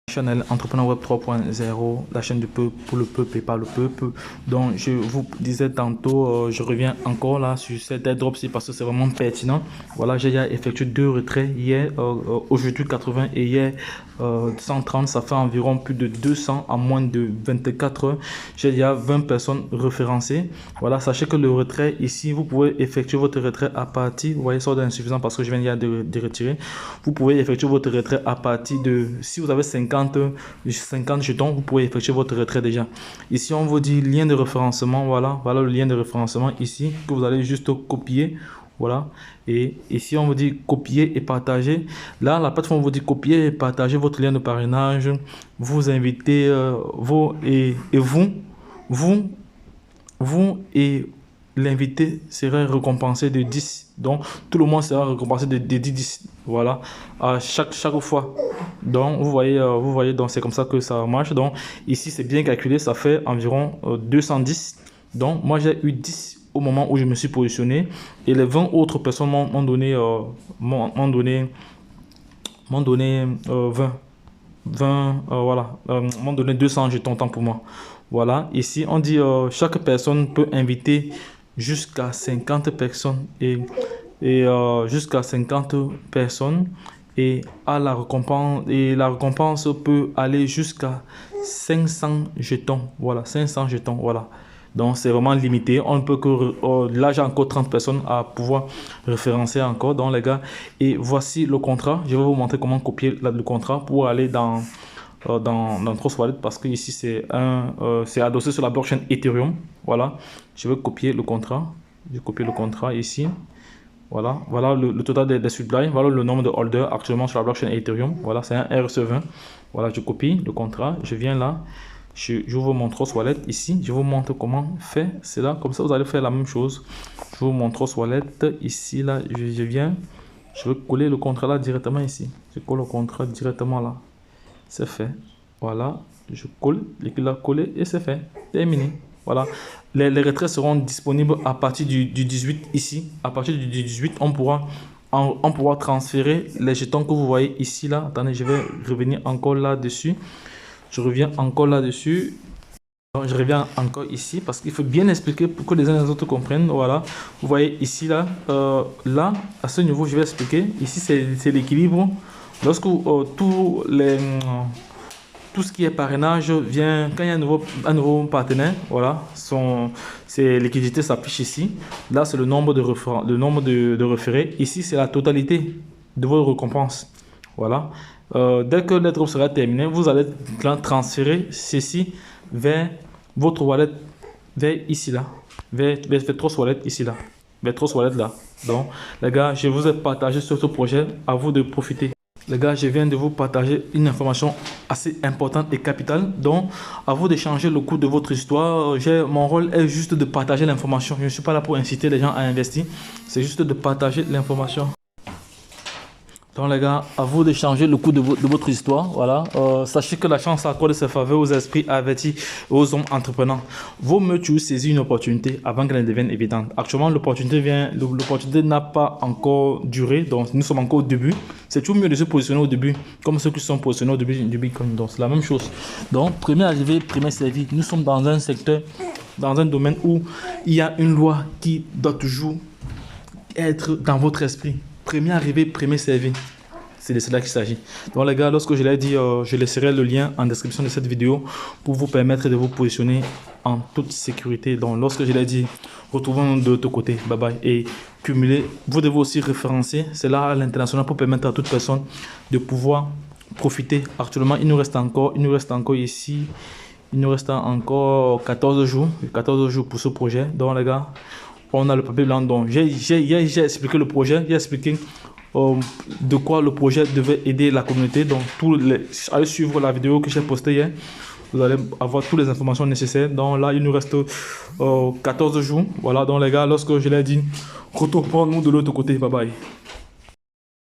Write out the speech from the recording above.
Channel Entrepreneur Web 3.0, la chaîne du peuple, pour le peuple et par le peuple. Donc je vous disais tantôt, je reviens encore là sur cet airdrop parce que c'est vraiment pertinent. Voilà, j'ai déjà effectué 2 retraits hier, aujourd'hui 80 et hier 130. Ça fait environ plus de 200 en moins de 24 heures. J'ai déjà 20 personnes référencées. Voilà, sachez que le retrait ici, vous pouvez effectuer votre retrait à partir, vous voyez, ça est insuffisant parce que je viens déjà de retirer. Vous pouvez effectuer votre retrait à partir de, si vous avez 50 jetons, vous pouvez effectuer votre retrait déjà. Ici, on vous dit lien de référencement. Voilà le lien de référencement ici que vous allez juste copier. Voilà. Et ici, on vous dit copier et partager. Là, la plateforme vous dit copier et partager votre lien de parrainage. Vous invitez vous et l'invité serait récompensé de 10. Donc, tout le monde sera récompensé de 10. Voilà, à chaque fois. Donc, vous voyez, donc c'est comme ça que ça marche. Donc, ici, c'est bien calculé. Ça fait environ 210. Donc, moi, j'ai eu 10 au moment où je me suis positionné. Et les 20 autres personnes m'ont donné 20. Voilà, m'ont donné 200 jetons tant pour moi. Voilà, ici, on dit chaque personne peut inviter jusqu'à 50 personnes et jusqu'à 50 personnes et à la récompense peut aller jusqu'à 500 jetons. Voilà, 500 jetons. Voilà, donc c'est vraiment limité. On ne peut que là j'ai encore 30 personnes à pouvoir référencer encore. Donc les gars, et voici le contrat. Je vais vous montrer comment copier le contrat pour aller dans Trust Wallet parce que ici c'est adossé sur la blockchain Ethereum. Voilà, je vais copier le contrat. Je copie le contrat ici. Voilà le total des supply. Voilà le nombre de holders actuellement sur la blockchain Ethereum. Voilà, c'est un RC20. Voilà, je copie le contrat. Je viens là. J'ouvre mon Trust Wallet ici. Je vous montre comment faire. C'est là, comme ça vous allez faire la même chose. Je vous montre Trust Wallet ici. Là, je viens. Je vais coller le contrat là directement ici. Je colle le contrat directement là. C'est fait. Voilà, je colle, il a collé et c'est fait. Terminé. Voilà, les retraits seront disponibles à partir du 18 ici. À partir du 18, on pourra transférer les jetons que vous voyez ici là. Attendez, je vais revenir encore là-dessus. Je reviens encore là-dessus. Je reviens encore ici parce qu'il faut bien expliquer pour que les uns et les autres comprennent. Voilà, vous voyez ici là, là à ce niveau, je vais expliquer. Ici c'est l'équilibre. Lorsque tout ce qui est parrainage vient, quand il y a un nouveau partenaire, voilà, c'est liquidité s'affiche ici. Là, c'est le nombre de référés. Ici, c'est la totalité de vos récompenses. Voilà. Dès que l'airdrop sera terminé, vous allez transférer ceci vers votre wallet, vers ici là, vers Trust Wallet ici là, vers Trust Wallet là. Donc, les gars, je vous ai partagé sur ce projet. À vous de profiter. Les gars, je viens de vous partager une information assez importante et capitale. Donc, à vous de changer le cours de votre histoire. Mon rôle est juste de partager l'information. Je ne suis pas là pour inciter les gens à investir. C'est juste de partager l'information. Donc les gars, à vous de changer le cours de votre histoire. Voilà. Sachez que la chance accorde ses faveurs aux esprits avertis et aux hommes entreprenants. Vaut mieux toujours saisir une opportunité avant qu'elle ne devienne évidente. Actuellement, l'opportunité n'a pas encore duré. Donc nous sommes encore au début. C'est toujours mieux de se positionner au début, comme ceux qui sont positionnés au début du Bitcoin. Donc c'est la même chose. Donc premier arrivé, premier servi. Nous sommes dans un secteur, dans un domaine où il y a une loi qui doit toujours être dans votre esprit. Premier arrivé, premier servi. C'est de cela qu'il s'agit. Donc les gars, lorsque je l'ai dit, je laisserai le lien en description de cette vidéo pour vous permettre de vous positionner en toute sécurité. Donc lorsque je l'ai dit, retrouvons-nous de l'autre côté. Bye bye. Et cumuler, vous devez aussi référencer. C'est là à l'international pour permettre à toute personne de pouvoir profiter. Actuellement, il nous reste encore ici. Il nous reste encore 14 jours. 14 jours pour ce projet. Donc les gars, on a le papier blanc. Donc j'ai expliqué le projet. J'ai expliqué de quoi le projet devait aider la communauté. Donc allez suivre la vidéo que j'ai postée hier. Vous allez avoir toutes les informations nécessaires. Donc là, il nous reste 14 jours. Voilà, donc les gars, lorsque je l'ai dit, retournons-nous de l'autre côté. Bye bye.